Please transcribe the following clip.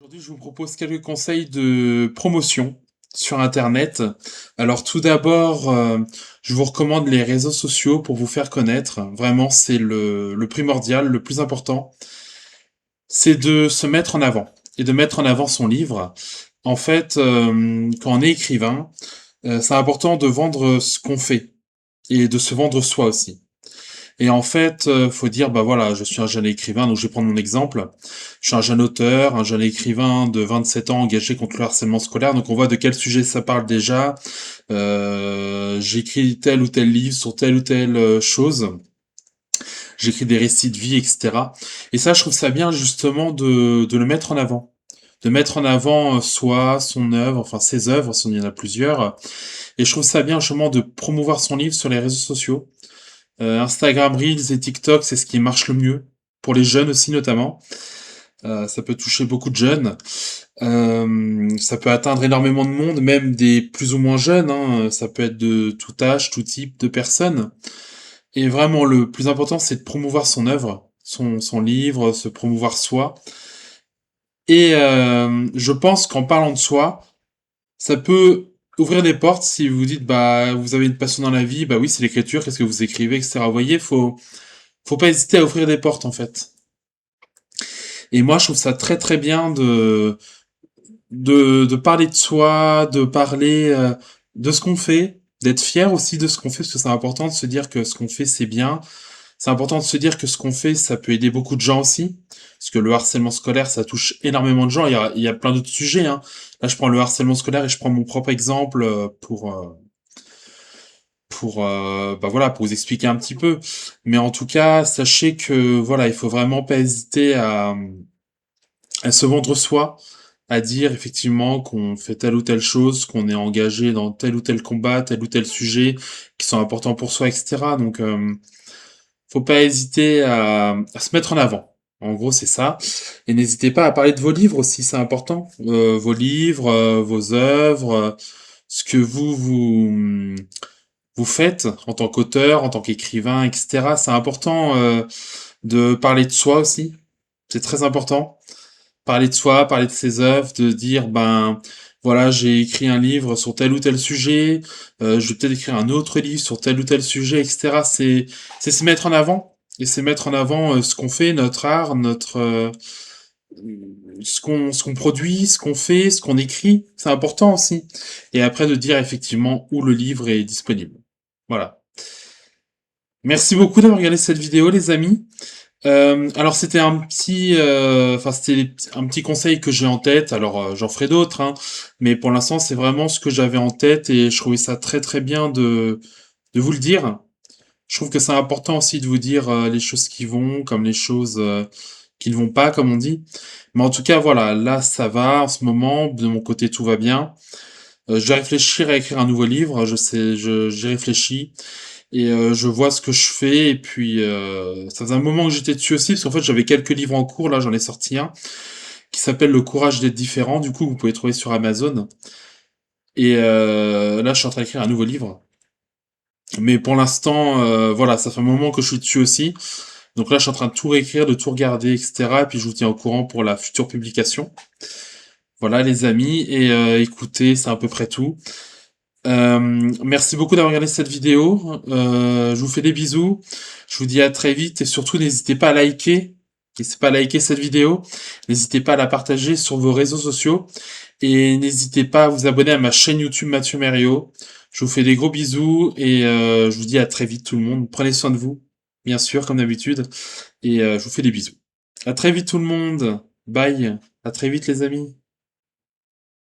Aujourd'hui, je vous propose quelques conseils de promotion sur Internet. Alors tout d'abord, je vous recommande les réseaux sociaux pour vous faire connaître. Vraiment, c'est le primordial, le plus important. C'est de se mettre en avant et de mettre en avant son livre. En fait, quand on est écrivain, c'est important de vendre ce qu'on fait et de se vendre soi aussi. Et en fait, faut dire, bah voilà, je suis un jeune écrivain, donc je vais prendre mon exemple. Je suis un jeune auteur, un jeune écrivain de 27 ans engagé contre le harcèlement scolaire. Donc on voit de quel sujet ça parle déjà. J'écris tel ou tel livre sur telle ou telle chose. J'écris des récits de vie, etc. Et ça, je trouve ça bien justement de le mettre en avant. De mettre en avant soi, son œuvre, enfin ses œuvres, si on y en a plusieurs. Et je trouve ça bien justement de promouvoir son livre sur les réseaux sociaux. Instagram Reels et TikTok, c'est ce qui marche le mieux. Pour les jeunes aussi notamment. Ça peut toucher beaucoup de jeunes. Ça peut atteindre énormément de monde, même des plus ou moins jeunes, hein. Ça peut être de tout âge, tout type de personnes. Et vraiment, le plus important, c'est de promouvoir son œuvre, son livre, se promouvoir soi. Et je pense qu'en parlant de soi, ça peut ouvrir des portes si vous dites, bah, vous avez une passion dans la vie, bah oui, c'est l'écriture, qu'est-ce que vous écrivez, etc. Vous voyez, faut pas hésiter à ouvrir des portes, en fait. Et moi, je trouve ça très très bien de parler de soi, de parler de ce qu'on fait, d'être fier aussi de ce qu'on fait, parce que c'est important de se dire que ce qu'on fait, c'est bien. C'est important de se dire que ce qu'on fait, ça peut aider beaucoup de gens aussi. Parce que le harcèlement scolaire, ça touche énormément de gens. Il y a plein d'autres sujets, hein. Là, je prends le harcèlement scolaire et je prends mon propre exemple bah voilà, pour vous expliquer un petit peu. Mais en tout cas, sachez que voilà, il faut vraiment pas hésiter à se vendre soi, à dire effectivement qu'on fait telle ou telle chose, qu'on est engagé dans tel ou tel combat, tel ou tel sujet, qui sont importants pour soi, etc. Donc, faut pas hésiter à se mettre en avant. En gros, c'est ça. Et n'hésitez pas à parler de vos livres aussi, c'est important. Vos livres, vos œuvres, ce que vous faites en tant qu'auteur, en tant qu'écrivain, etc. C'est important de parler de soi aussi. C'est très important parler de soi, parler de ses œuvres, de dire ben voilà, j'ai écrit un livre sur tel ou tel sujet, je vais peut-être écrire un autre livre sur tel ou tel sujet, etc. C'est se mettre en avant et c'est mettre en avant ce qu'on fait, notre art, notre ce qu'on produit, ce qu'on fait, ce qu'on écrit, c'est important aussi. Et après de dire effectivement où le livre est disponible. Voilà. Merci beaucoup d'avoir regardé cette vidéo, les amis. Alors c'était c'était un petit conseil que j'ai en tête. Alors j'en ferai d'autres, hein, mais pour l'instant c'est vraiment ce que j'avais en tête et je trouvais ça très très bien de vous le dire. Je trouve que c'est important aussi de vous dire les choses qui vont, comme les choses qui ne vont pas, comme on dit. Mais en tout cas voilà, là ça va en ce moment. De mon côté tout va bien. Je vais réfléchir à écrire un nouveau livre. Je sais, j'y réfléchis et je vois ce que je fais et puis ça faisait un moment que j'étais dessus aussi parce qu'en fait j'avais quelques livres en cours, là j'en ai sorti un qui s'appelle Le courage d'être différent, du coup vous pouvez trouver sur Amazon et là je suis en train d'écrire un nouveau livre, mais pour l'instant voilà, ça fait un moment que je suis dessus aussi, donc là je suis en train de tout réécrire, de tout regarder, etc. Et puis je vous tiens au courant pour la future publication. Voilà les amis, et écoutez, c'est à peu près tout. Merci beaucoup d'avoir regardé cette vidéo. Je vous fais des bisous. Je vous dis à très vite et surtout n'hésitez pas à liker. N'hésitez pas à liker cette vidéo. N'hésitez pas à la partager sur vos réseaux sociaux. Et n'hésitez pas à vous abonner à ma chaîne YouTube Mathieu Merriot. Je vous fais des gros bisous et je vous dis à très vite tout le monde. Prenez soin de vous, bien sûr, comme d'habitude. Et je vous fais des bisous. À très vite tout le monde. Bye. À très vite les amis.